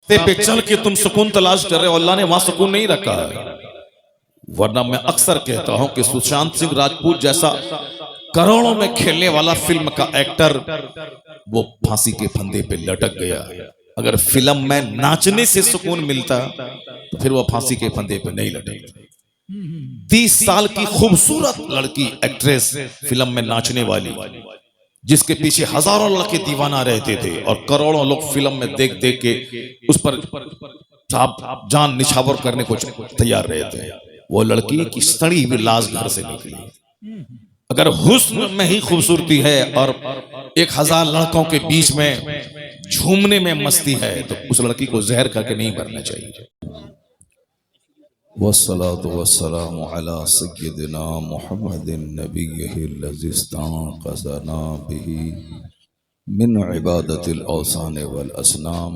रास्ते पे चल के तुम सुकून तलाश कर रहे हो, अल्लाह ने वहां सुकून नहीं रखा है। वरना मैं अक्सर कहता हूं कि सुशांत सिंह राजपूत जैसा करोड़ों में खेलने वाला फिल्म का एक्टर वो फांसी के फंदे पे लटक गया। अगर फिल्म में नाचने से सुकून मिलता तो फिर वो फांसी के फंदे पे नहीं लटकता। 30 साल की खूबसूरत लड़की एक्ट्रेस फिल्म में नाचने वाली, जिसके पीछे हजारों लड़के दीवाना रहते थे और करोड़ों लोग फिल्म में देख देख के उस पर जान निछावर करने को तैयार रहते हैं। वो लड़की की सड़ी हुई लाश घर से निकली। अगर हुस्न में ही खूबसूरती है और 1000 लड़कों के बीच में झूमने में मस्ती है तो उस लड़की को जहर करके नहीं मरना चाहिए। वस्सलातु वस्सलामु अला सय्यदिना मुहम्मदिन नबिय्यिल्लज़ी इस्तंक़ज़ना बिही मिन इबादतिल औसान वल असनाम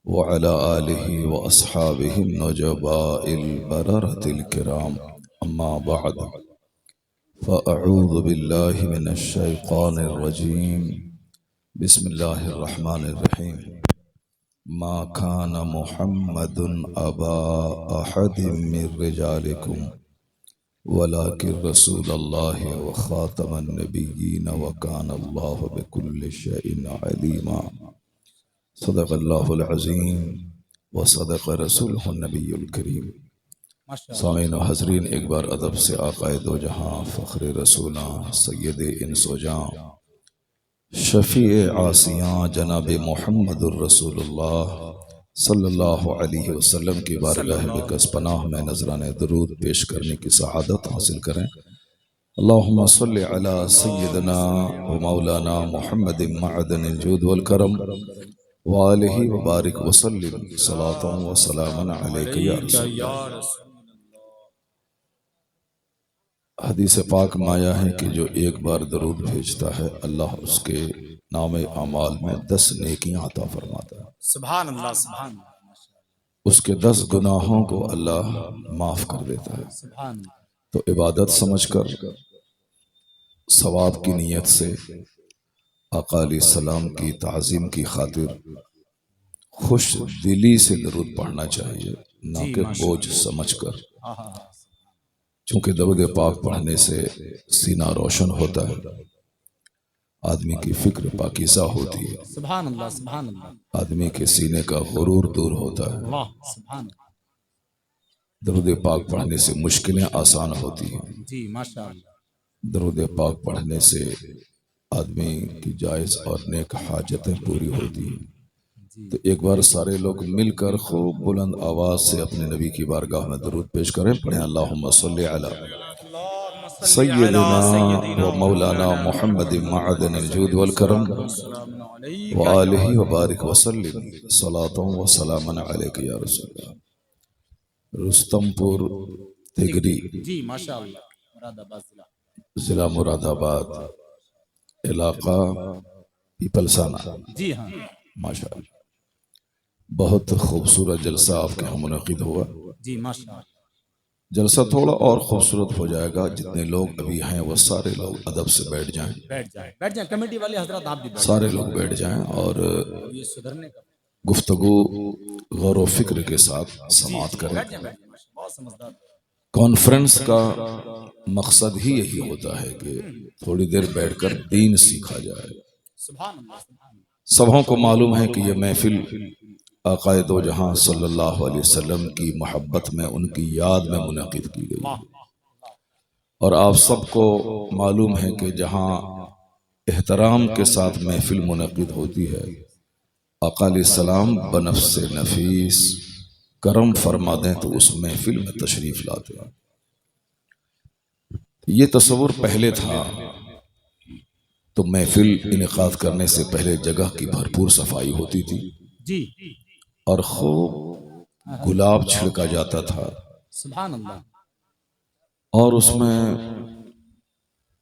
व अला आलिहि व अस्हाबिहि नजबाइल बररतिल किराम अम्मा बअद फ़अऊज़ु बिल्लाहि मिनश शैतानिर रजीम बिस्मिल्लाहिर रहमानिर रहीम मा कान मुहम्मदुन अबा अहदिम मिर रिजालिकुम वलाकिन रसूलल्लाहि व खातमन नबिय्यीन व कान अल्लाहु बिकुल्लि शैइन अलीमा। सदक़ल्लाहुल अज़ीम व सदक़ रसूलुहुन नबियुल करीम। सामीन व हज़रीन, एक बार अदब से आक़ाए दो जहां फ़ख्र रसूलां सय्यद इंस व जां शफ़ी आसियां जनाब मुहम्मदुर रसूलुल्लाह सल्लल्लाहु अलैहि वसल्लम की बारगाह बेकस पनाह में नजराने दरूद पेश करने की सआदत हासिल करें। अल्लाहुम्मा सल्लि अला सय्यदना व मौलाना मुहम्मदिन मअदनिल जूद वल करम व आलिहि व बारिक व सल्लिम सलातन व सलामन अलैका या रसूलल्लाह। हदीस पाक में आया है कि जो एक बार दरूद भेजता है अल्लाह उसके नामे अमाल में 10 नेकियां अता फरमाता है। सुभान अल्लाह, सुभान अल्लाह। उसके 10 गुनाहों को अल्लाह माफ कर देता है। सुभान अल्लाह। तो इबादत समझकर सवाब की नीयत से आका अलैहिस्सलाम की ताज़ीम की खातिर खुश दिली से दरूद पढ़ना चाहिए, ना कि बोझ समझकर। चूंकि दरूद पाक पढ़ने से सीना रोशन होता है, आदमी की फिक्र पाकीज़ा होती है, सुभान अल्लाह, सुभान अल्लाह। आदमी के सीने का गुरूर दूर होता है। वाह, सुभान। दरूद पाक पढ़ने से मुश्किलें आसान होती हैं। जी माशाअल्लाह। दरूद पाक पढ़ने से आदमी की जायज़ और नेक हाजतें पूरी होती हैं। तो एक बार सारे लोग मिलकर खूब बुलंद आवाज से अपने नबी की बारगाह में दरूद पेश करें। पढ़ें अल्लाहुम्मा सल्लि अला सय्यदिना व मौलाना मुहम्मदिन मअदनिल जूद वल करम व आलिहि व बारिक व सल्लिम सलातन व सलामन अलैका या रसूलल्लाह। रुस्तमपुर तिगरी, जी माशाअल्लाह, मुरादाबाद जिला मुरादाबाद, इलाका पीपलसाना। जी हाँ माशाअल्लाह, बहुत खूबसूरत जलसा आपके यहाँ मुनक़िद हुआ। जी माशाअल्लाह। जलसा थोड़ा और खूबसूरत हो जाएगा। जितने लोग अभी हैं वो सारे लोग अदब से बैठ जाएं। बैठ जाएं। कमेटी वाले हजरत आप भी बैठ सारे लोग बैठ जाएं और ये सुधरने का गुफ्तगू गौर व फिक्र के साथ समाअत करें। बैठ जाएं, बहुत समझदार। कॉन्फ्रेंस का मकसद ही यही होता है कि थोड़ी देर बैठकर दीन सीखा जाए। सुभान अल्लाह, सुभान अल्लाह। सबों को मालूम है कि यह महफिल आक़ाए दो जहां सल्लल्लाहु अलैहि वसल्लम की मोहब्बत में, उनकी याद में मुनक़िद की गई है। और आप सबको मालूम है कि जहां एहतराम के साथ महफिल मुनक़िद होती है, आका अलैहिस्सलाम बनफ्से नफीस करम फरमा दें तो उस महफिल में तशरीफ लाते हैं। ये तस्वुर पहले था तो महफिल इनेकाद करने से पहले जगह की भरपूर सफाई होती थी जी, और खूब गुलाब छिड़का जाता था। सुभान अल्लाह। और उसमें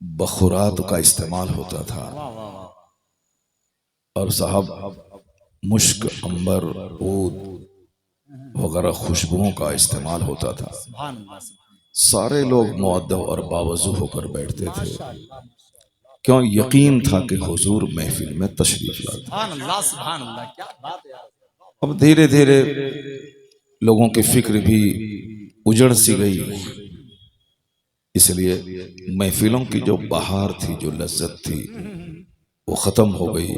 बखुरात का इस्तेमाल होता था। और साहब मुश्क, अंबर, ऊद वगैरह खुशबुओं का इस्तेमाल होता था। सुभान अल्लाह, सारे लोग मुअद्दब और बावजू होकर बैठते थे, क्यों? यकीन था कि हुजूर महफिल में तशरीफ लाते। सुभान अल्लाह, सुभान अल्लाह। क्या बात है यार। अब धीरे धीरे लोगों की फिक्र भी उजड़ सी गई, इसलिए महफिलों की जो बहार थी, जो लज्जत थी, वो खत्म हो गई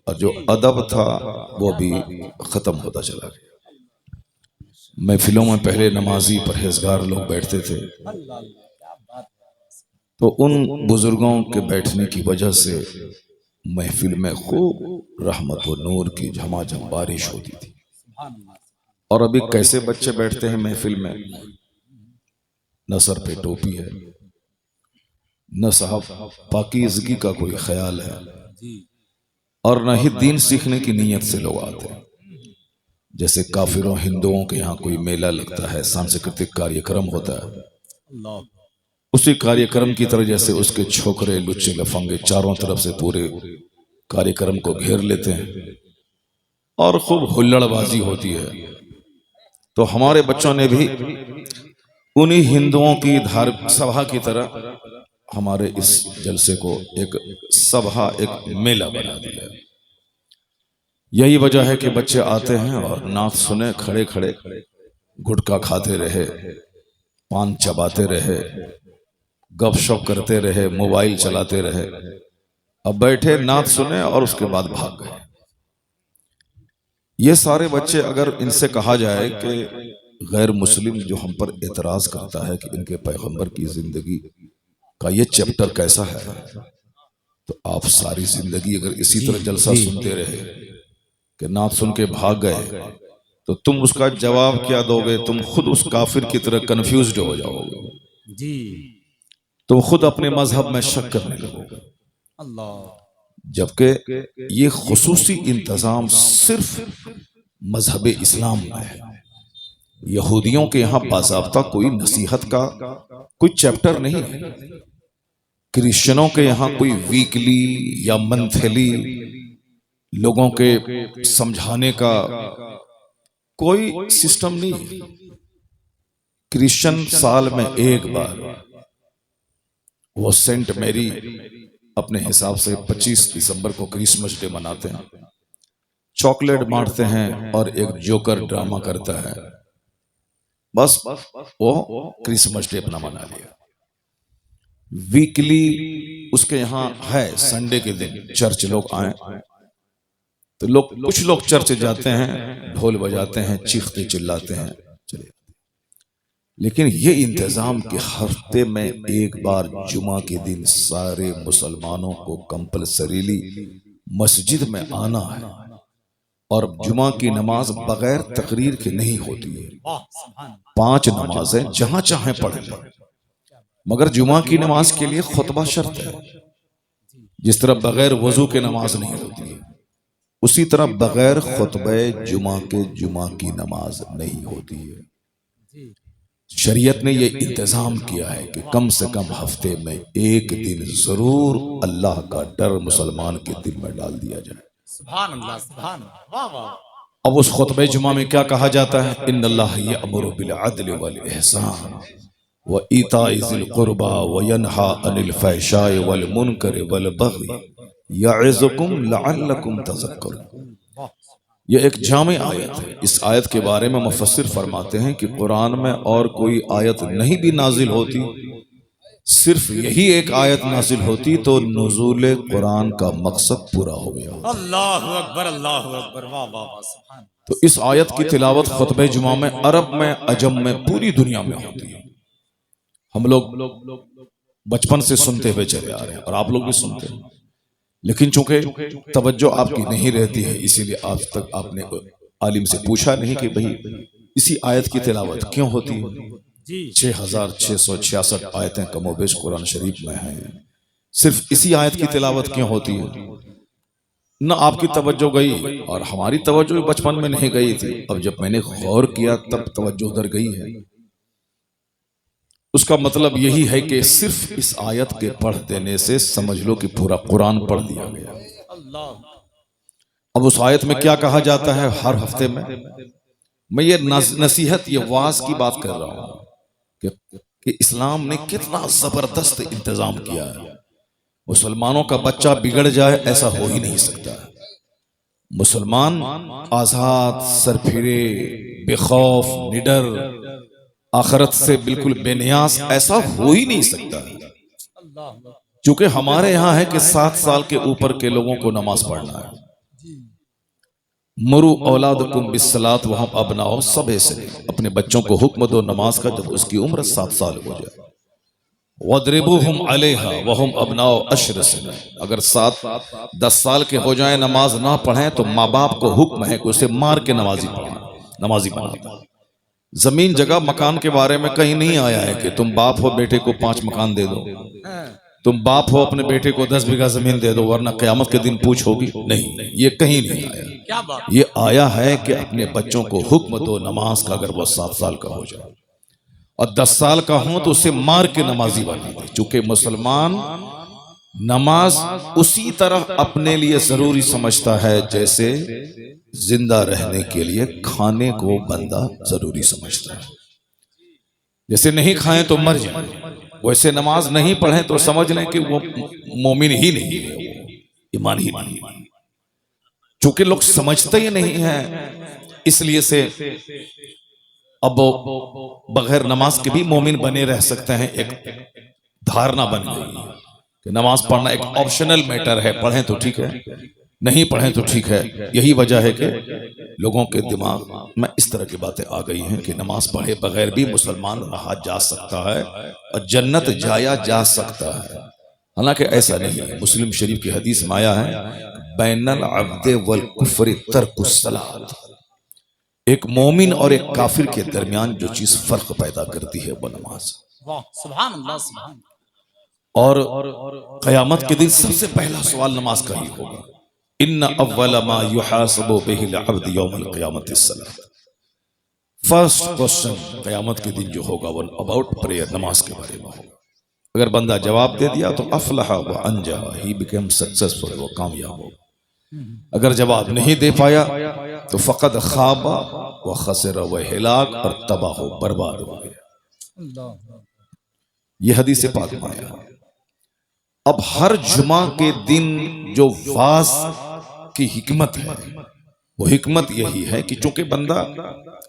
और जो अदब था वो भी खत्म होता चला गया। महफिलों में पहले नमाजी परहेजगार लोग बैठते थे, तो उन बुजुर्गों के बैठने की वजह से महफिल में खूब रहमत व नूर की झमाझम बारिश होती थी। और अभी कैसे बच्चे बैठते हैं महफिल में, न सर पे टोपी है, न साहब पाकीज़गी का कोई ख्याल है, और न ही दीन सीखने की नीयत से लोग आते हैं। जैसे काफिरों हिंदुओं के यहाँ कोई मेला लगता है, सांस्कृतिक कार्यक्रम होता है, उसी कार्यक्रम की तरह जैसे उसके छोकरे लुच्चे लफंगे चारों तरफ से पूरे कार्यक्रम को घेर लेते हैं और खूब हुल्लड़बाजी होती है। तो हमारे बच्चों ने भी उन्हीं हिंदुओं की धार्मिक सभा की तरह हमारे इस जलसे को एक सभा, एक मेला बना दिया। यही वजह है कि बच्चे आते हैं और नात सुने, खड़े खड़े गुटखा खाते रहे, पान चबाते रहे, गपशप करते रहे, मोबाइल चलाते रहे। अब बैठे, नात सुने और उसके बाद भाग गए। ये सारे बच्चे, अगर इनसे कहा जाए कि गैर मुस्लिम जो हम पर एतराज करता है कि इनके पैगंबर की जिंदगी का ये चैप्टर कैसा है, तो आप सारी जिंदगी अगर इसी तरह जलसा सुनते रहे कि नात सुन के भाग गए, तो तुम उसका जवाब क्या दोगे? तुम खुद उस काफिर की तरह कंफ्यूज्ड हो जाओगे जी, तुम खुद अपने मजहब में शक करने लगोगे। अल्लाह, जबकि ये खुसूसी इंतजाम सिर्फ मजहब इस्लाम में है। यहूदियों के यहाँ बाज़ाब्ता कोई नसीहत का कोई चैप्टर नहीं है। क्रिश्चियनों के यहाँ कोई वीकली या मंथली लोगों के समझाने का कोई सिस्टम नहीं है। क्रिश्चियन साल में एक बार वो सेंट मैरी अपने हिसाब से 25 दिसंबर को क्रिसमस डे मनाते हैं, चॉकलेट बांटते हैं और एक जोकर ड्रामा करता है, बस वो क्रिसमस डे अपना मना लिया। वीकली उसके यहाँ है, संडे के दिन चर्च लोग आए तो कुछ लोग चर्च जाते हैं, ढोल बजाते हैं, चीखते चिल्लाते हैं, चले। लेकिन ये इंतजाम कि हफ्ते में एक बार जुमा के दिन सारे मुसलमानों को कंपलसरीली मस्जिद में आना है और जुमा की नमाज बगैर तकरीर के नहीं होती है। 5 नमाजें जहां चाहे पढ़ लें, मगर जुमा की नमाज के लिए खुतबा शर्त है। जिस तरह बगैर वजू के नमाज नहीं होती है, उसी तरह बगैर खुतबे जुमा के जुमा की नमाज नहीं होती है। शरीयत ने यह इंतजाम किया है कि कम से कम हफ्ते में एक दिन जरूर अल्लाह का डर मुसलमान के दिल में डाल दिया जाए। सुभान अल्लाह, सुभान अल्लाह, वाह वाह। अब उस खुतबे जुमा में क्या कहा जाता है? इन्नल्लाह यअमुरु बिल अदल वल इहसान व ईताइ ज़िल कुर्बा व यनहा अनिल फहशाइ वल मुनकर वल बग़ी यअज़ुकुम लअल्लकुम तज़क्करून। यह एक जामे आयत है। इस आयत के बारे में मुफस्सिर फरमाते हैं कि कुरान में और कोई आयत नहीं भी नाजिल होती, सिर्फ यही एक आयत नाजिल होती तो नुज़ूल कुरान का मकसद पूरा हो गया। अल्लाहु अकबर, अल्लाहु अकबर, वाह वाह वाह, सुभान। तो इस आयत की तिलावत खुतबे जुमा में अरब में, अजम में, पूरी दुनिया में होती है। हम लोग बचपन से सुनते हुए चले आ रहे हैं और आप लोग भी सुनते हैं, लेकिन चूंकि तवज्जो आपकी नहीं रहती है, इसीलिए आज तक आपने आलिम से पूछा नहीं कि भाई इसी आयत की तिलावत क्यों होती है। 6666 आयतें कमोबेश कुरान शरीफ में हैं, सिर्फ इसी आयत की तिलावत क्यों होती है? न आपकी तवज्जो गई और हमारी तवज्जो भी बचपन में नहीं गई थी। अब जब मैंने गौर किया तब तवज्जो उधर गई है। उसका मतलब यही है कि सिर्फ इस आयत के पढ़ देने से समझ लो कि पूरा कुरान पढ़ दिया गया। अब उस आयत में क्या कहा जाता है? हर हफ्ते में मैं ये नसीहत, ये वाज की बात कर रहा हूं कि इस्लाम ने कितना जबरदस्त इंतजाम किया है। मुसलमानों का बच्चा बिगड़ जाए ऐसा हो ही नहीं सकता। मुसलमान आजाद, सरफिरे, बेखौफ, निडर, आखिरत से बिल्कुल बेनियाज ऐसा हो ही नहीं सकता। क्योंकि हमारे यहाँ है कि 7 साल के ऊपर के लोगों को नमाज पढ़ना है। मरु औलादकुम बिस्सलात वहम अबनाओ, सबे से अपने बच्चों को हुक्म दो नमाज का जब उसकी उम्र 7 साल हो जाए। वद्रिबूहुम अलैहा वहम अबनाओ अश्र से, अगर 7-10 साल के हो जाए नमाज ना पढ़ें तो माँ बाप को हुक्म है कि उसे मार के नमाजी बनाता। जमीन जगह मकान के बारे में कहीं नहीं आया है कि तुम बाप हो बेटे को 5 मकान दे दो, तुम बाप हो अपने बेटे को 10 बीघा जमीन दे दो वरना क़यामत के दिन पूछ होगी। नहीं, ये कहीं नहीं आया। क्या बात? ये आया है कि अपने बच्चों को हुक्म दो नमाज का, अगर वो 7 साल का हो जाए और 10 साल का हो तो उसे मार के नमाजी बना दे। चूंकि मुसलमान नमाज उसी तरह अपने लिए जरूरी समझता है जैसे जिंदा रहने के लिए खाने को बंदा जरूरी समझता है। जैसे नहीं खाएं तो मर जाए, वैसे नमाज नहीं पढ़ें तो समझ लें कि वो मोमिन ही नहीं है, वो ईमान ही नहीं। चूंकि लोग समझते ही नहीं है, इसलिए से अब बगैर नमाज के भी मोमिन बने रह सकते हैं। एक धारणा बन गई है कि नमाज पढ़ना एक ऑप्शनल मैटर है, पढ़ें तो ठीक है, नहीं पढ़ें तो ठीक है। यही वजह है कि लोगों के दिमाग में इस तरह की बातें आ गई हैं कि नमाज पढ़े बगैर भी मुसलमान रहा जा सकता है और जन्नत जाया जा सकता है। हालांकि ऐसा नहीं है। मुस्लिम शरीफ की हदीस में आया है, बैनल अब्दे वल कुफ्र तर्कुस सलात, एक मोमिन और एक काफिर के दरमियान जो चीज फर्क पैदा करती है वो नमाज। वाह, सुभान अल्लाह, सुभान। और क़यामत के दिन सबसे पहला सवाल नमाज का ही होगा। इन्ना अव्वल मा युहासबु बिहिल अब्द यौमल क़यामति सलात। फर्स्ट क्वेश्चन क़यामत के दिन जो होगा वो अबाउट प्रेयर, नमाज के बारे में होगा। अगर बंदा जवाब दे दिया तो अफलहा व अंजा, ही बिकेम सक्सेसफुल, वो कामयाब होगा। अगर जवाब नहीं दे पाया तो फ़क़द ख़ाबा व खसरा, व हिलाक और तबाह हो, बर्बाद हो गया। यह हदीस पाक में आया। अब हर जुमा के दिन जो वाज की हिकमत है वो हिकमत यही है कि चूंकि बंदा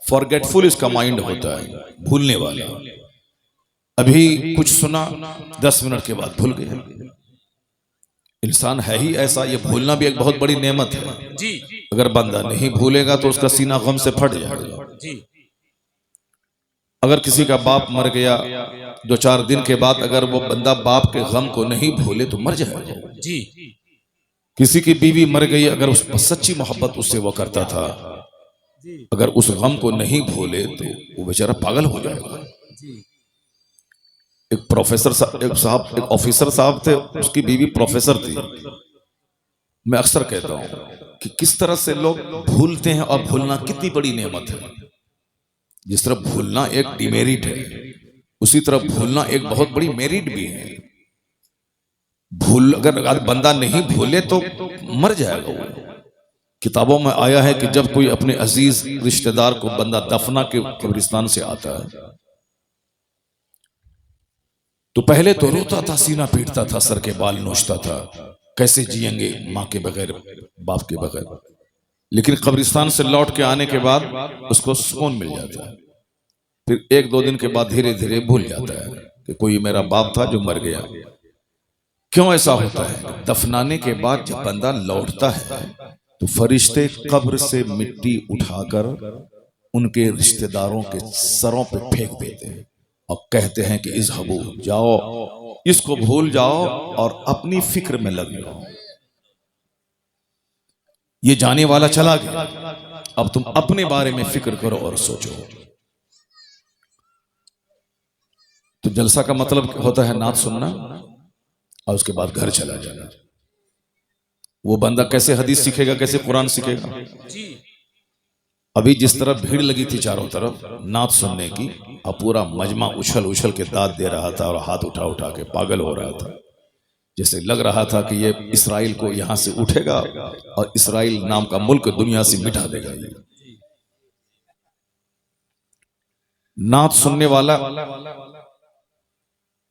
फॉरगेटफुल इसका माइंड होता है, भूलने वाला, अभी कुछ सुना 10 मिनट के बाद भूल गया। इंसान है ही ऐसा, ये भूलना भी एक बहुत बड़ी नेमत है जी। अगर बंदा नहीं भूलेगा तो उसका सीना गम से फट जाएगा जी। अगर किसी का बाप मर गया 2-4 दिन के बाद अगर वो बंदा बाप के गम को नहीं भूले तो मर जाएगा जी। किसी की बीवी मर गई, अगर उस पर सच्ची मोहब्बत उससे वो करता था, अगर उस गम को नहीं भूले तो वो बेचारा पागल हो जाएगा। एक प्रोफेसर साहब, एक ऑफिसर साहब थे, उसकी बीवी प्रोफेसर थी। मैं अक्सर कहता हूं कि किस तरह से लोग भूलते हैं और भूलना कितनी बड़ी नेमत है। जिस तरह भूलना एक डिमेरिट है, उसी तरह भूलना एक बहुत बड़ी मेरिट भी है। भूल अगर बंदा नहीं भूले तो मर जाएगा वो। किताबों में आया है कि जब कोई अपने अजीज रिश्तेदार को बंदा दफना के कब्रिस्तान से आता है तो पहले तो रोता था, सीना पीटता था, सर के बाल नोचता था, कैसे जिएंगे माँ के बगैर, बाप के बगैर। लेकिन कब्रिस्तान से लौट के आने के बाद उसको सुकून मिल जाता है। फिर 1-2 दिन के बाद धीरे धीरे भूल जाता है कि कोई मेरा बाप था जो मर गया। क्यों ऐसा होता है? दफनाने के बाद जब बंदा लौटता है तो फरिश्ते कब्र से मिट्टी उठाकर उनके रिश्तेदारों के सरों पे फेंक देते हैं और कहते हैं कि इज़हबू, जाओ, इसको भूल जाओ और अपनी फिक्र में लग जाओ। ये जाने वाला चला गया, अब तुम अपने बारे में फिक्र करो और सोचो। तो जलसा का मतलब होता है नात सुनना और उसके बाद घर चला जाना। वो बंदा कैसे हदीस सीखेगा, कैसे कुरान सीखेगा? अभी जिस तरह भीड़ लगी थी चारों तरफ नात सुनने की, अब पूरा मजमा उछल उछल के दाद दे रहा था और हाथ उठा उठा के पागल हो रहा था। जैसे लग रहा था कि ये इसराइल को यहां से उठेगा और इसराइल नाम का मुल्क दुनिया से मिटा देगा। ये नात सुनने वाला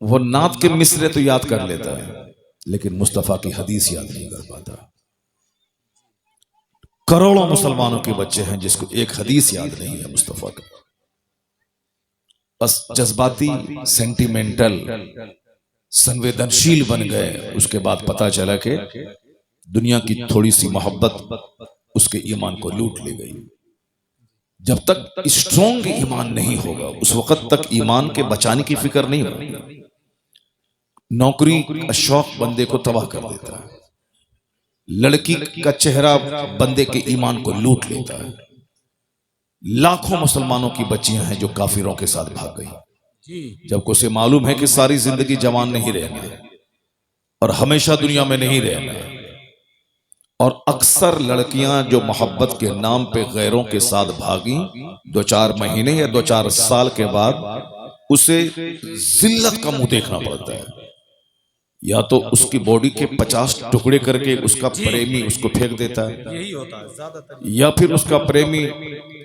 वो नात के मिसरे तो याद कर लेता है लेकिन मुस्तफा की हदीस याद नहीं कर पाता। करोड़ों मुसलमानों के बच्चे हैं जिसको एक हदीस याद नहीं है मुस्तफा का, बस जज्बाती, सेंटिमेंटल, संवेदनशील बन गए। उसके बाद पता चला कि दुनिया की थोड़ी सी मोहब्बत उसके ईमान को लूट ले गई। जब तक स्ट्रॉन्ग ईमान नहीं होगा उस वक्त तक ईमान के बचाने की फिक्र नहीं होगी। नौकरी का शौक बंदे को तबाह कर देता है, लड़की का चेहरा बंदे के ईमान को लूट लेता है। लाखों मुसलमानों की बच्चियां हैं जो काफिरों के साथ भाग गई, जबकि उसे मालूम है कि सारी जिंदगी जवान नहीं रहना और हमेशा दुनिया में नहीं रहना। और अक्सर लड़कियां जो मोहब्बत के नाम पे गैरों के साथ भागी, 2-4 महीने या 2-4 साल के बाद उसे जिल्लत का मुंह देखना पड़ता है। या तो उसकी बॉडी के 50 टुकड़े करके उसका प्रेमी उसको फेंक देता है, यही होता है ज्यादातर, या या फिर उसका प्रेमी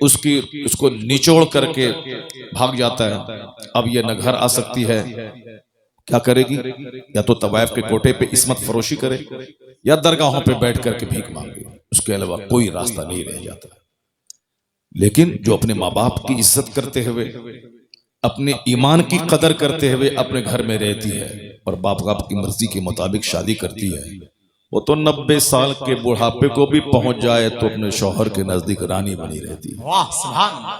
उसको निचोड़ करके भाग जाता है। अब ये न घर आ सकती है, क्या करेगी? या तो तवायफ के कोटे पे इस्मत फरोशी करे या दरगाहों पे बैठ करके भीख मांगे, उसके अलावा कोई रास्ता नहीं रह जाता। लेकिन जो अपने माँ बाप की इज्जत करते हुए, अपने ईमान की कदर करते हुए अपने घर में रहती है और बाप बाप की मर्जी के मुताबिक शादी करती है, वो तो 90 साल के बुढ़ापे को भी पहुंच जाए तो अपने शौहर के नजदीक रानी बनी रहती है। वाह सुभान अल्लाह।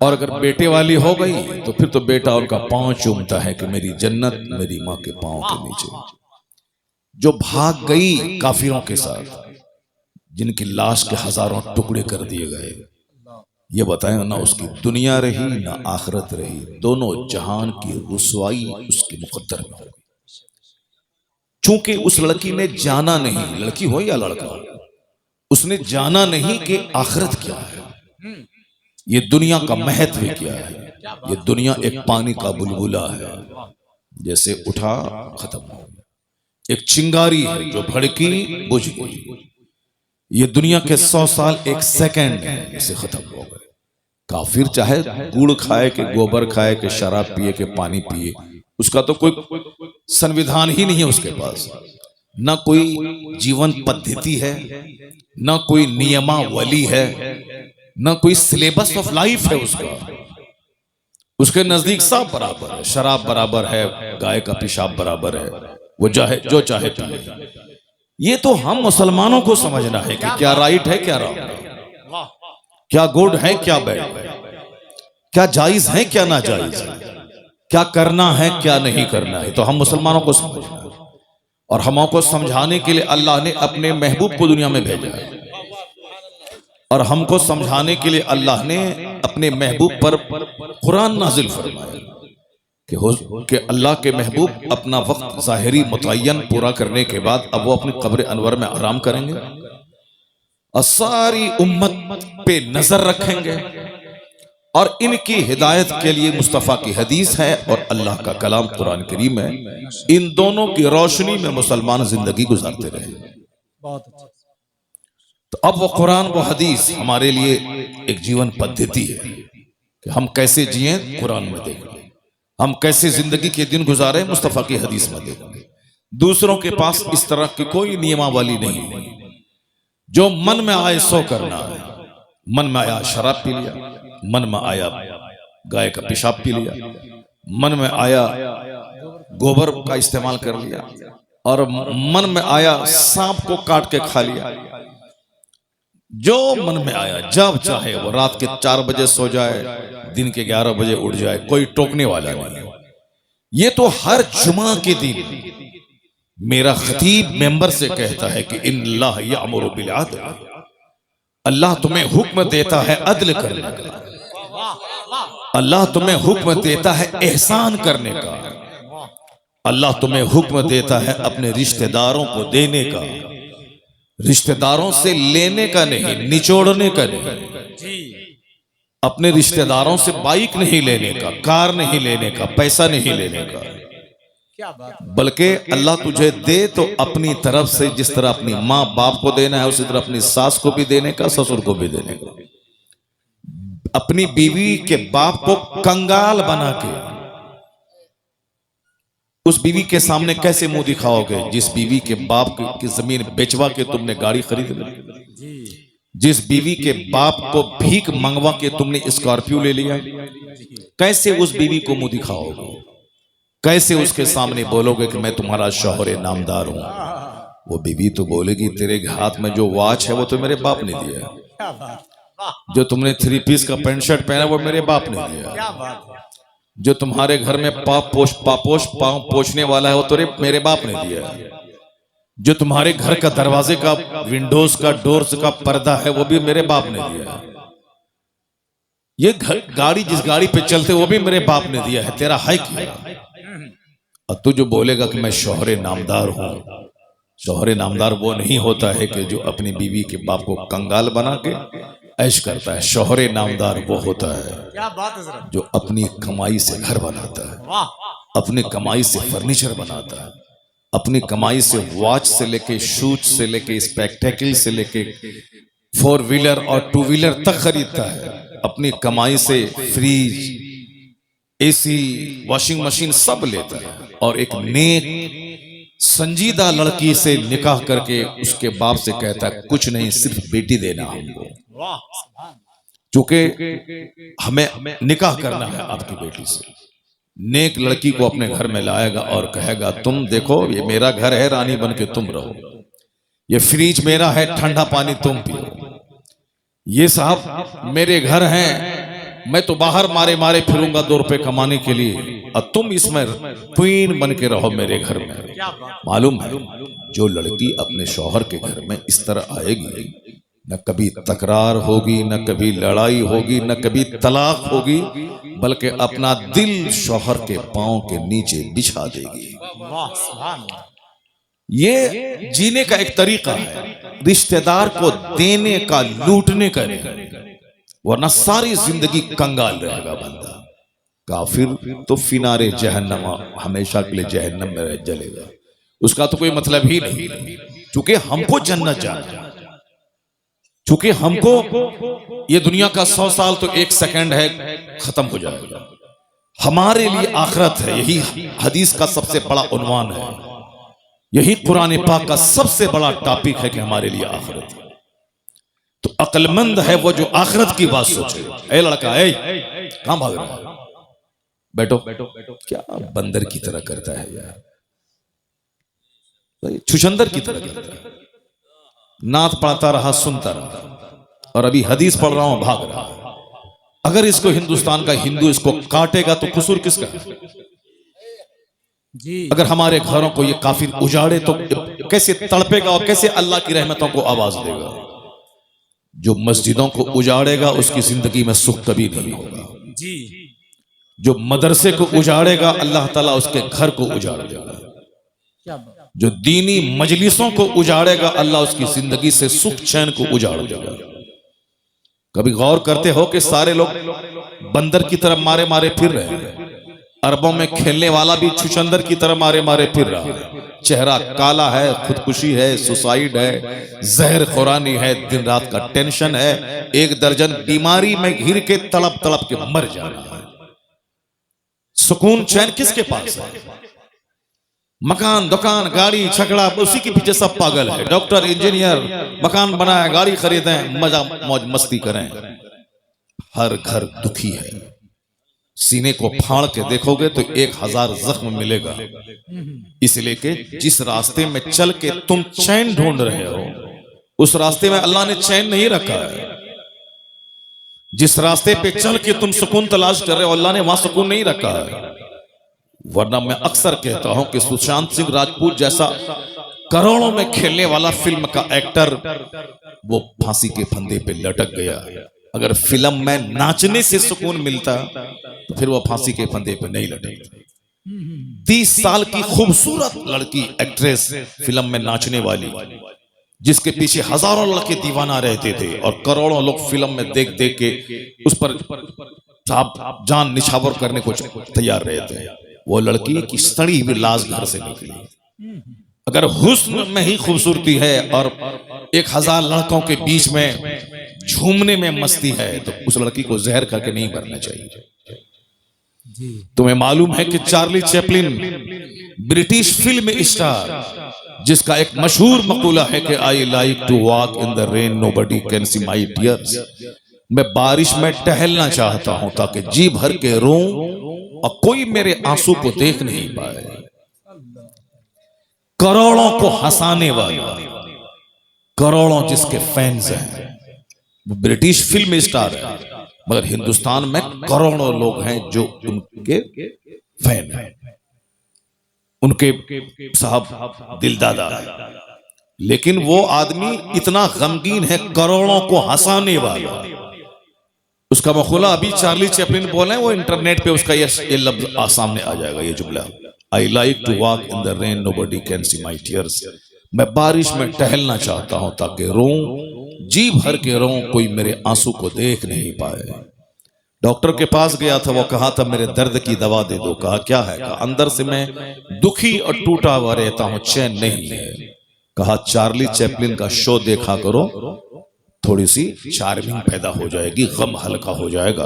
और अगर बेटे वाली हो गई तो फिर तो बेटा उनका पांव चूमता है कि मेरी जन्नत मेरी माँ के पांव के नीचे। जो भाग गई काफिरों के साथ, जिनकी लाश के हजारों टुकड़े कर दिए गए, ये बताएं ना उसकी दुनिया रही ना आखिरत रही, दोनों जहान की रुसवाई उसके मुकद्दर में हो गई। चूंकि उस लड़की ने जाना नहीं, लड़की हो या लड़का, उसने जाना नहीं कि आखिरत क्या है, ये दुनिया का महत्व क्या है। ये दुनिया एक पानी का बुलबुला है, जैसे उठा खत्म हो गया। एक चिंगारी है जो भड़की बुझ गई। ये दुनिया के 100 साल एक सेकंड है, इसे खत्म हो गए। काफिर चाहे गुड़ खाए के गोबर खाए के शराब पिए के पानी पिए, उसका तो कोई संविधान ही नहीं है उसके पास, ना कोई जीवन पद्धति है, ना कोई नियमावली है, ना कोई सिलेबस ऑफ लाइफ है उसका। उसके नजदीक सब बराबर है, शराब बराबर है, गाय का पेशाब बराबर है, वो जो चाहे पिए। ये तो हम मुसलमानों को समझना है कि क्या राइट है क्या रॉन्ग है, क्या गुड है क्या बैड है, क्या जायज है क्या ना जायज है, क्या करना है क्या नहीं करना है। तो हम मुसलमानों को समझना है और हमको समझाने के लिए अल्लाह ने अपने महबूब को दुनिया में भेजा है, और हमको समझाने के लिए अल्लाह ने अपने महबूब पर कुरान नाजिल फरमाया कि अल्लाह के महबूब अपना वक्त ज़ाहिरी मुतय्यन पूरा करने के बाद अब वो अपनी कब्र अनवर में आराम करेंगे और सारी उम्मत पे नजर रखेंगे, और इनकी हिदायत के लिए मुस्तफ़ा की हदीस है और अल्लाह का कलाम कुरान करीम है। इन दोनों की रोशनी में मुसलमान जिंदगी गुजारते रहे। बहुत अच्छा। तो अब वो कुरान वो हदीस हमारे लिए एक जीवन पद्धति है कि हम कैसे जिए, कुरान में देखें, हम कैसे जिंदगी के दिन गुजारे, मुस्तफ़ा की हदीस में देखेंगे। दूसरों के पास इस तरह की कोई नियमावली नहीं है, जो मन में आए सो करना है। मन में आया शराब पी लिया, मन में आया गाय का पेशाब पी लिया, मन में आया गोबर का इस्तेमाल कर लिया, और मन में आया सांप को काट के खा लिया। जो मन में आया, जब चाहे वो रात के 4 बजे सो जाए, दिन के 11 बजे उठ जाए, कोई टोकने वाला नहीं है। ये तो हर जुमा के दिन मेरा खतीब मेंबर से कहता है कि इन्नल्लाह यअमुरु बिल अदल, अल्लाह तुम्हें हुक्म देता है अदल करने का, अल्लाह तुम्हें हुक्म देता है एहसान करने का, अल्लाह तुम्हें हुक्म देता है अपने रिश्तेदारों को देने का, रिश्तेदारों से लेने का नहीं, निचोड़ने का नहीं। अपने रिश्तेदारों से बाइक नहीं लेने का, कार नहीं लेने का, पैसा नहीं लेने का, क्या बात, बल्कि अल्लाह तुझे दे तो अपनी तरफ से जिस तरह अपनी माँ बाप को देना है उसी तरह अपनी सास को भी देने का, ससुर को भी देने का। अपनी बीवी के बाप को कंगाल बना के उस बीवी के सामने कैसे मुंह दिखाओगे जिस बीवी के बाप की जमीन बेचवा के तुमने गाड़ी खरीद ली, जी जिस बीवी के बाप को भीख मंगवा के तुमने स्कॉर्पियो ले लिया? कैसे उस बीवी को मुंह दिखाओगे? कैसे उसके सामने बोलोगे कि मैं तुम्हारा शौहर नामदार हूं? वो बीवी तो बोलेगी तेरे हाथ में जो वॉच है वो तो मेरे बाप ने दिया है, क्या बात, वाह जो तुमने 3 पीस का पैंट शर्ट पहना वो मेरे बाप ने दिया है, क्या बात है, जो तुम्हारे घर में पाँव पोछने वाला है वो तो मेरे बाप ने दिया है, जो तुम्हारे घर का दरवाजे का विंडोज का डोर्स का पर्दा है वो भी मेरे बाप ने दिया है, ये गाड़ी जिस गाड़ी पे चलते वो भी मेरे बाप ने दिया है, तेरा है क्या? और तू जो बोलेगा कि मैं शौहरे नामदार हूं, शौहरे नामदार वो नहीं होता है कि जो अपनी बीवी के बाप को कंगाल बना के ऐश करता है। शौहरे नामदार वो होता है क्या बात है हजरत, जो अपनी कमाई से घर बनाता है, वाह अपनी कमाई से फर्नीचर बनाता है, अपनी कमाई से वॉच से लेके शूज से लेके स्पेक्टेकल से लेके 4 व्हीलर और 2 व्हीलर तक खरीदता है, अपनी कमाई से फ्रिज, एसी, वॉशिंग मशीन सब लेता है, और एक नेक संजीदा लड़की से निकाह करके उसके बाप से कहता है कुछ नहीं सिर्फ बेटी देना हमको, वाह, क्योंकि हमें निकाह करना है आपकी बेटी से। नेक लड़की को अपने घर में लाएगा और कहेगा तुम देखो ये मेरा घर है, रानी बन के तुम रहो, ये फ्रिज मेरा है, ठंडा पानी तुम पियो, ये साहब मेरे घर हैं, मैं तो बाहर मारे मारे फिरूंगा 2 रुपए कमाने के लिए, और तुम इसमें क्वीन बन के रहो मेरे घर में। क्या बात, मालूम है जो लड़की अपने शौहर के घर में इस तरह आएगी न कभी तकरार होगी, न कभी लड़ाई होगी, न कभी तलाक होगी, बल्कि अपना दिल शौहर के पांव के नीचे बिछा देगी। वाह, सुभान अल्लाह, ये जीने का एक तरीका है, रिश्तेदार को देने का, लूटने का नहीं, वरना सारी जिंदगी कंगाल रहेगा बंदा। काफिर तो फिनारे जहन्नम, हमेशा के लिए जहन्नम में जलेगा, उसका तो कोई मतलब ही नहीं। चूंकि हमको जन्नत जाना, चूंकि हमको ये दुनिया का 100 साल तो 1 सेकंड है, खत्म हो जाएगा, हमारे लिए आखिरत है। यही हदीस का सबसे बड़ा उन्वान है, यही कुरान पाक का सबसे बड़ा टॉपिक है कि हमारे लिए आखिरत है। तो अक्लमंद है वो जो आखिरत की बात सोचे। ए लड़का, ए कहां भाग रहा है? बैठो, क्या बंदर की तरह करता है यार, छुछंदर की तरह करता है। नात पढ़ता रहा, सुनता रहा, और अभी हदीस पढ़ रहा हूं, भाग रहा है। अगर इसको हिंदुस्तान का हिंदू इसको काटेगा तो कसूर किसका है? जी अगर हमारे घरों को ये काफिर उजाड़े तो कैसे तड़पेगा और कैसे अल्लाह की रहमतों को आवाज देगा? जो मस्जिदों को उजाड़ेगा उसकी जिंदगी में सुख कभी नहीं होगा। जी, जो मदरसे को उजाड़ेगा अल्लाह ताला उसके घर को उजाड़ देगा। क्या बात, जो दीनी मजलिसों को उजाड़ेगा अल्लाह उसकी जिंदगी से सुख चैन को उजाड़ देगा। कभी गौर करते हो कि सारे लोग बंदर की तरह मारे मारे फिर रहे हैं, अरबों में खेलने वाला भी छुछंदर की तरह मारे मारे फिर रहा है, चेहरा काला है, खुदकुशी है, सुसाइड है, जहर खुरानी है, दिन रात का टेंशन है, 1 दर्जन बीमारी में घिर के तड़प तड़प के मर जाना है। सुकून चैन किसके पास है? मकान, दुकान, गाड़ी, छकड़ा, उसी के पीछे सब पागल है। डॉक्टर, इंजीनियर, मकान बनाए, गाड़ी खरीदें, मजा मौज मस्ती करें। हर घर दुखी है। सीने को फाड़ के देखोगे तो 1000 जख्म मिलेगा। इसलिए कि जिस रास्ते में चल के तुम चैन ढूंढ रहे हो उस रास्ते में अल्लाह ने चैन नहीं रखा है। जिस रास्ते पे चल के तुम सुकून तलाश कर रहे हो अल्लाह ने वहां सुकून नहीं रखा है। वरना मैं अक्सर कहता हूं कि सुशांत सिंह राजपूत जैसा करोड़ों में खेलने वाला फिल्म का एक्टर वो फांसी के फंदे पे लटक गया। अगर फिल्म में नाचने से सुकून मिलता तो फिर वो फांसी के फंदे पे नहीं लटकता। 30 साल की खूबसूरत लड़की एक्ट्रेस फिल्म में नाचने वाली, जिसके पीछे हजारों लड़के दीवाना रहते थे और करोड़ों लोग फिल्म में देख देख के उस पर जान निछावर करने को तैयार रहते हैं, वो लड़की की सड़ी हुई लाश घर से निकली। अगर हुस्न में ही खूबसूरती है और 1000 लड़कों के बीच में झूमने में मस्ती है तो उस लड़की को जहर करके नहीं मरना चाहिए। तुम्हें मालूम है कि Charlie Chaplin British film star जिसका एक मशहूर मकूला है कि I like to walk in the rain nobody can see my tears. मैं बारिश में टहलना चाहता हूं ताकि जी भर के रोऊं और कोई मेरे आंसू को देख नहीं पाए। करोड़ों को हंसाने वाला, करोड़ों जिसके फैंस हैं, वो ब्रिटिश फिल्म स्टार है, मगर हिंदुस्तान में करोड़ों लोग हैं जो उनके फैन हैं, उनके साहब दिलदादा। लेकिन वो आदमी इतना गमगीन है, करोड़ों को हंसाने वाला। उसका मखूला अभी चार्ली चैपलिन बोले, वो इंटरनेट पे उसका ये लफ्ज सामने आ जाएगा, ये जुमला, I like to walk in the rain nobody can see my tears. मैं बारिश में टहलना चाहता हूं ताकि रोऊं, जी भर के रोऊं, कोई मेरे आंसू को देख नहीं पाए। डॉक्टर के पास गया था, वो कहा था मेरे दर्द की दवा दे दो। कहा क्या है? कहा अंदर से मैं दुखी और टूटा हुआ रहता हूं, चैन नहीं है। कहा चार्ली चैपलिन का शो देखा करो, थोड़ी सी चार्मिंग पैदा हो जाएगी, गम हल्का हो जाएगा।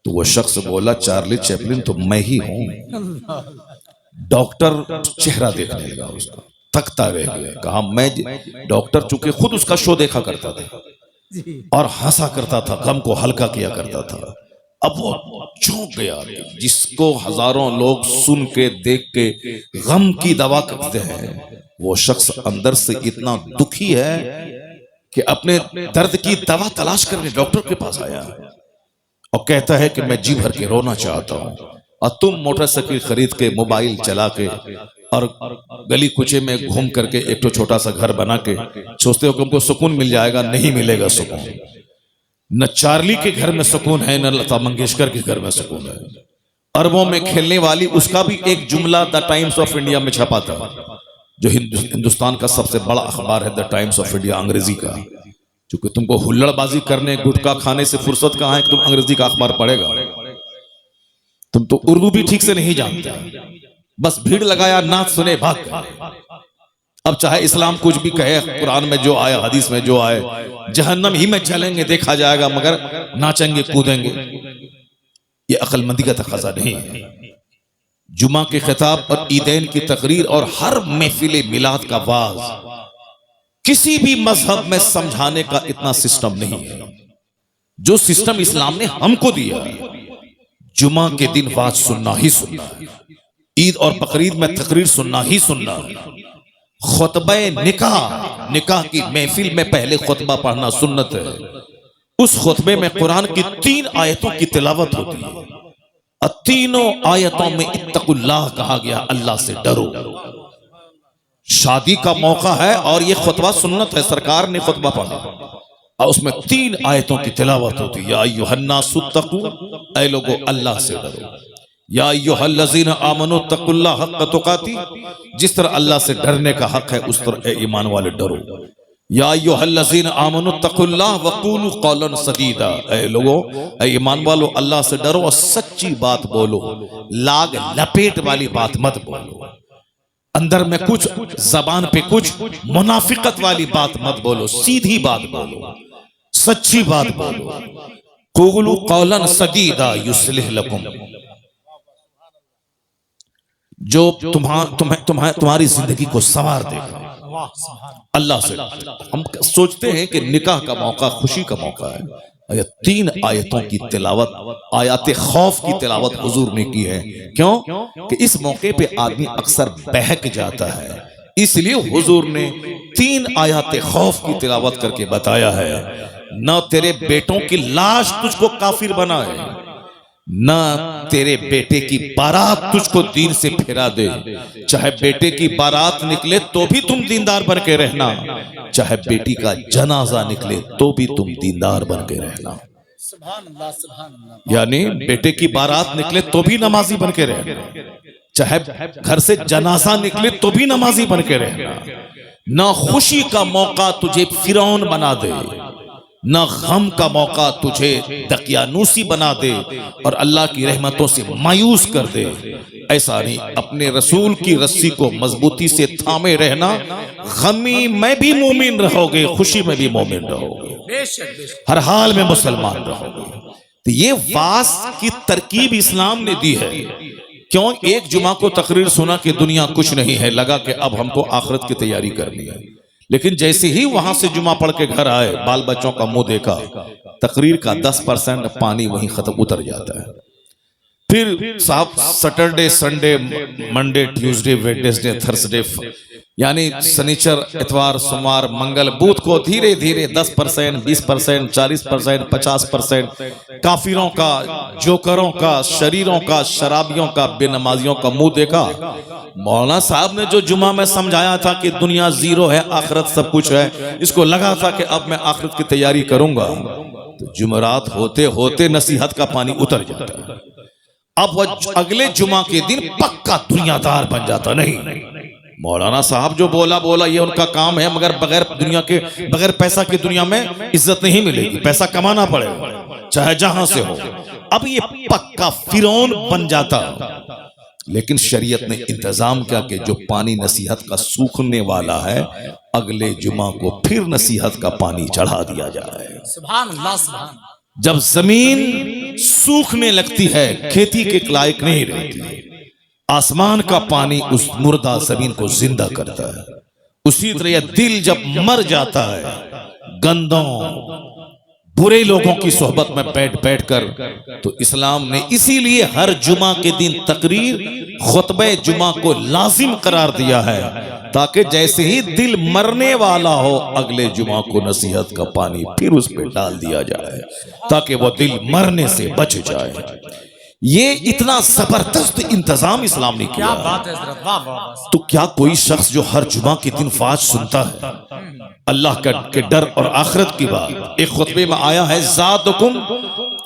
तो वो शख्स बोला चार्ली चैपलिन तो मैं ही हूं। डॉक्टर चेहरा देखने लगा उसका, थकता रह गया। कहा मैं, डॉक्टर चूंकि खुद उसका शो देखा करता था और हंसा करता था, गम को हल्का किया करता था, अब वो चौंक गया। जिसको हजारों लोग सुन के देख के गम की दवा करते हैं, वो शख्स अंदर से इतना दुखी है कि अपने दर्द की दवा तलाश करने डॉक्टर के पास आया और कहता है कि मैं जी भर के रोना चाहता हूं। और तुम मोटरसाइकिल खरीद के, मोबाइल चला के और गली कुचे में घूम करके एक तो छोटा सा घर बना के सोचते हो कि हमको सुकून मिल जाएगा। नहीं मिलेगा सुकून। न चार्ली के घर में सुकून है, न लता मंगेशकर के घर में सुकून है। अरबों में खेलने वाली, उसका भी एक जुमला द टाइम्स ऑफ इंडिया में छपा था, जो हिंदुस्तान का सबसे बड़ा अखबार है, द टाइम्स ऑफ इंडिया, अंग्रेजी का। क्योंकि तुमको हुल्लड़बाजी करने, गुटखा खाने से फुर्सत कहां है कि तुम अंग्रेजी का अखबार पढ़ेगा। तुम तो उर्दू भी ठीक से नहीं जानते, बस भीड़ लगाया, नाच सुने, भाग गए। अब चाहे इस्लाम कुछ भी कहे, कुरान में जो आया, हदीस में जो आए, जहन्नम ही में चलेंगे, देखा जाएगा, मगर नाचेंगे कूदेंगे। ये अक्लमंदी का तकाजा नहीं है। जुमा के खिताब और ईदैन की तकरीर और हर महफिल मिलाद का वाज किसी भी मजहब में समझाने का इतना सिस्टम नहीं है जो सिस्टम इस्लाम ने हमको दिया। जुमा के दिन वाज सुनना ही सुनना है, ईद और बकरीद में तकरीर सुनना ही सुनना है। खुतबे निकाह, निकाह की महफिल में पहले खुतबा पढ़ना सुन्नत है। उस खुतबे में कुरान की 3 आयतों की तिलावत होती है और तीनों आयतों में इत्तकुल्लाह कहा गया, अल्लाह से डरो। शादी का मौका है और ये खुतबा सुन्नत है, सरकार ने खुतबा पढ़ा और उसमें 3 आयतों की तिलावत होती है। या अय्युहन्नासुत्तकू, ऐ लोगो अल्लाह से डरो। या अय्युहल्लज़ीना आमनू तक़ुल्लाह हक़्क़ तुक़ाती, जिस तरह अल्लाह से डरने का हक है उस तरह ईमान वाले डरो। या अय्युहल्लज़ीना आमनू तक़ुल्लाह वक़ूलू क़ौलन सदीदा, ऐ लोगो, ऐ ईमान वालो अल्लाह से डरो और सच्ची बात बोलो, लाग लपेट वाली बात मत बोलो। अंदर में कुछ, जबान पे कुछ, मुनाफिकत वाली बात मत बोलो, सीधी बात बोलो, सच्ची बात बोलो। क़ूलू क़ौलन सदीदा युस्लिह लकुम, जो तुम्हारी जिंदगी को संवार देगा। अल्लाह से हम सोचते हैं कि निकाह का मौका खुशी का मौका है। 3 आयतों की तिलावत, आयात खौफ की तिलावत हुजूर ने की है। क्यों? कि इस मौके पे आदमी अक्सर बहक जाता है, इसलिए हुजूर ने 3 आयात खौफ की तिलावत करके बताया है। न तेरे बेटों की लाश तुझको काफिर बनाए, न तेरे बेटे की बारात तुझको दीन से फिरा दे। चाहे बेटे की बारात निकले तो भी तुम दीनदार बन के रहना, चाहे बेटी का जनाजा निकले तो भी तुम दीनदार बन के रहना। यानी बेटे की बारात निकले तो भी नमाजी बन के रहना, चाहे घर से जनाजा निकले तो भी नमाजी बन के रहना। ना खुशी का मौका तुझे फिरौन बना दे, न गम का मौका तुझे दकियानूसी बना दे और अल्लाह की रहमतों से मायूस कर दे। ऐसा नहीं, अपने रसूल की रस्सी को मजबूती से थामे रहना। गमी में भी मोमिन रहोगे, खुशी में भी मोमिन रहोगे, हर हाल में मुसलमान रहोगे। तो ये वास की तरकीब इस्लाम ने दी है। क्यों एक जुमा को तकरीर सुना कि दुनिया कुछ नहीं है, लगा कि अब हमको आखिरत की तैयारी करनी है। लेकिन जैसे ही वहां से जुमा पढ़ के घर आए, बाल बच्चों का मुंह देखा, तकरीर का 10% पानी वहीं खत्म उतर जाता है। फिर साहब Saturday, Sunday, Monday, Tuesday, Wednesday, Thursday, यानी शनिचर, इतवार, सोमवार, मंगल, बुध को धीरे धीरे 10%, 20%, 40%, 50%, काफिरों का, जोकरों का, शरीरों का, शराबियों का, बेनमाजियों का मुंह देखा। मौलाना साहब ने जो जुमा में समझाया था कि दुनिया जीरो है, आखिरत सब कुछ है, इसको लगा था कि अब मैं आखिरत की तैयारी करूंगा, तो जुमरात होते होते नसीहत का पानी उतर जाता है। अब वह अगले जुमा के दिन पक्का दुनियादार बन जाता। नहीं, मौलाना साहब जो बोला ये उनका काम है, मगर बगैर पैसा की दुनिया में इज्जत नहीं मिलेगी, पैसा कमाना पड़ेगा चाहे जहां से हो। अब ये पक्का फिरौन बन जाता। लेकिन शरीयत ने इंतजाम किया कि जो पानी नसीहत का सूखने वाला है, अगले जुमा को फिर नसीहत का पानी चढ़ा दिया जाए। सुभान अल्लाह, सुभान। जब जमीन सूखने लगती है, खेती के लायक नहीं रहती, आसमान का पानी उस मुर्दा जमीन को जिंदा करता है। उसी तरह दिल जब मर जाता है, गंदों बुरे लोगों की सोहबत में बैठ कर, तो इस्लाम ने इसीलिए हर जुमा के दिन तकरीर, खुतबे जुमा को लाजिम करार दिया है, ताकि जैसे ही दिल मरने वाला हो, अगले जुमा को नसीहत का पानी फिर उस पे डाल दिया जाए, ताकि वो दिल मरने से बच जाए। ये इतना जबरदस्त इंतजाम इस्लाम ने किया। क्या बात है हज़रत, वाह वाह। तो क्या कोई शख्स जो हर जुमा के दिन वाज सुनता है, अल्लाह के डर और आखिरत की बात, एक खुतबे में आया है, ज़ादुकुम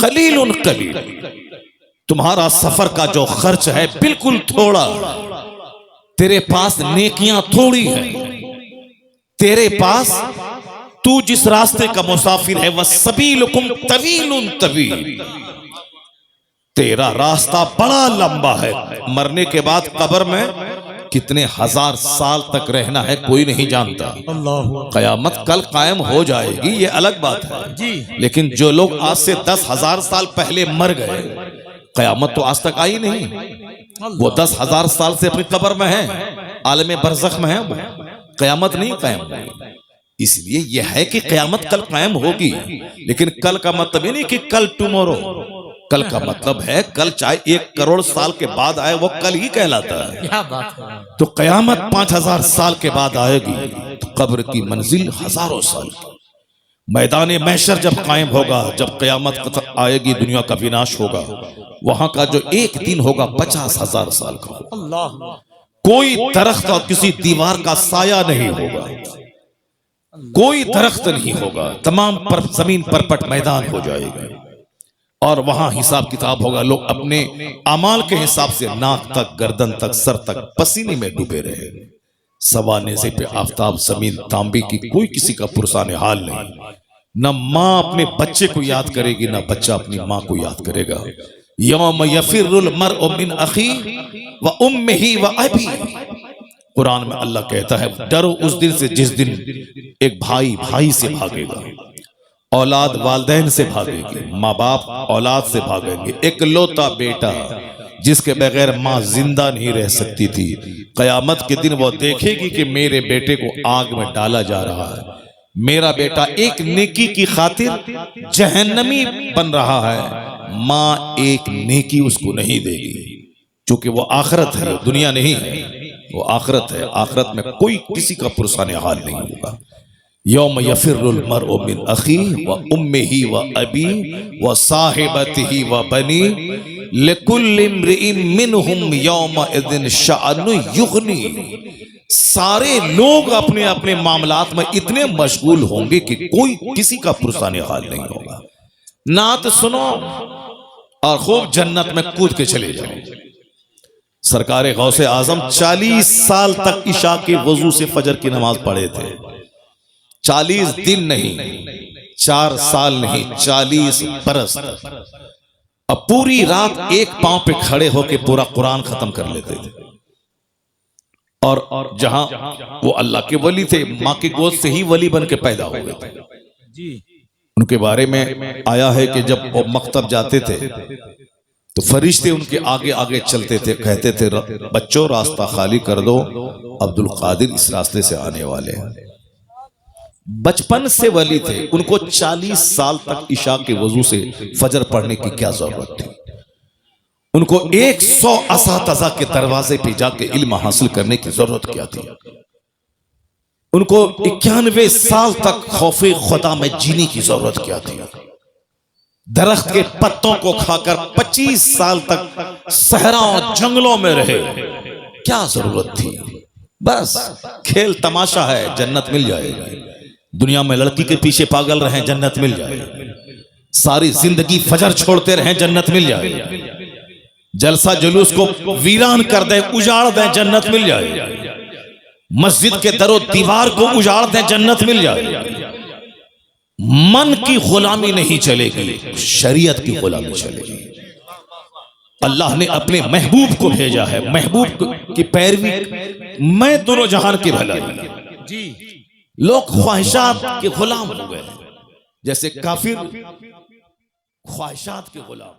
कलीलुन कलील, तुम्हारा सफर का जो खर्च है बिल्कुल थोड़ा, तेरे पास नेकियां थोड़ी है, तेरे पास तू जिस रास्ते का मुसाफिर है, वह सबीलुकुम तवीलुन तवील, तेरा रास्ता बड़ा लंबा है। मरने के बाद कब्र में कितने हजार साल तक रहना है कोई नहीं जानता। कयामत कल कायम हो जाएगी, ये अलग बात है जी। लेकिन जो लोग आज से 10,000 साल पहले मर गए, कयामत तो आज तक आई नहीं। वो 10,000 साल से अपनी कब्र में है, आलम बरज़ख में है, वो कयामत नहीं कायम हुई। इसलिए यह है कि कयामत कल कायम होगी, लेकिन कल का मतलब ये नहीं कि कल टुमारो, कल का मतलब है कल चाहे 1 करोड़ साल के बाद आए, वो कल ही कहलाता है। क्या बात है। तो कयामत 5,000 साल के बाद आएगी, तो कब्र की मंजिल हजारों साल की। मैदान महशर जब कायम होगा, जब कयामत आएगी, दुनिया का विनाश होगा, वहां का जो एक दिन होगा 50,000 साल का होगा। अल्लाह, कोई दरख्त और किसी दीवार का साया नहीं होगा, कोई दरख्त नहीं होगा, तमाम पर जमीन परपट मैदान हो जाएगा, और वहां हिसाब किताब होगा। लोग अपने अमाल के हिसाब से नाक तक, गर्दन तक, सर तक पसीने में डूबे रहे। सवाने से पे आफताब, जमीन तांबे की, कोई किसी का पुरसाने हाल नहीं। न माँ अपने बच्चे को याद करेगी, न बच्चा अपनी माँ को याद करेगा। यौम यफिरुल मरअु मिन अखी व उम्मिही व अबी, कुरान में अल्लाह कहता है, डरो उस दिन से जिस दिन एक भाई भाई से भागेगा, औलाद वालदैन से भागेगी, माँ बाप औलाद से भागेंगे। इकलौता बेटा जिसके बगैर माँ जिंदा नहीं रह सकती थी, कयामत के दिन वो देखेगी कि मेरे बेटे को आग में डाला जा रहा है, मेरा बेटा एक नेकी की खातिर जहन्नमी बन रहा है, माँ एक नेकी उसको नहीं देगी, क्योंकि वो आखिरत है, दुनिया नहीं है, वो आखिरत है। आखिरत में कोई किसी का पुरसाने हाल नहीं होगा। यौम यफिरुल मरअु मिन अखी व उम्मिही व अबी व साहिबतिही व बनी लिकुल्लि इम्रिइन मिनहुम यौमइज़िन शअनु युग़नी। सारे लोग अपने अपने मामलात में इतने मशगूल होंगे कि कोई किसी का पुरसाने हाल नहीं होगा। नात सुनो और खूब जन्नत में कूद के चले जाओ। सरकार गौसे आजम 40 साल तक इशा के वजू से फजर की नमाज पढ़े थे। 40 दिन नहीं, 4 साल नहीं, 40 बरस। अब पूरी रात एक पांव पे खड़े होके पूरा कुरान खत्म कर लेते थे। और जहां वो अल्लाह के वली थे, माँ की गोद से ही वली बन के पैदा हो गए थे जी। उनके बारे में आया है कि जब वो मकतब जाते थे तो फरिश्ते उनके आगे आगे चलते थे, कहते थे बच्चों रास्ता खाली कर दो, अब्दुल कादिर इस रास्ते से आने वाले हैं। बचपन से वली थे, उनको 40 साल तक इशा के वजू से फजर पढ़ने की क्या जरूरत थी। उनको 100 असातिज़ा के दरवाजे पे जाके इल्म हासिल करने की जरूरत क्या थी। उनको 91 साल तक खौफे खुदा में जीने की जरूरत क्या थी। दरख्त के पत्तों को खाकर 25 साल तक सहरा और जंगलों में रहे, क्या जरूरत थी। बस खेल तमाशा है, जन्नत मिल जाएगी। दुनिया में लड़की के पीछे पागल रहे, जन्नत मिल जाएगी। सारी जिंदगी फजर छोड़ते रहे, जन्नत मिल जाएगी। जलसा जुलूस को वीरान कर दे, उजाड़ दें, जन्नत मिल जाएगी। मस्जिद के दरो दीवार को उजाड़ दें, जन्नत मिल जाएगी। मन की गुलामी नहीं चलेगी, शरीयत की गुलामी चलेगी। अल्लाह ने अपने महबूब को भेजा है, महबूब की पैरवी मैं दोनों जहान की भलाई। जी लोग ख्वाहिशात के गुलाम हो गए, जैसे काफिर ख्वाहिशात के गुलाम।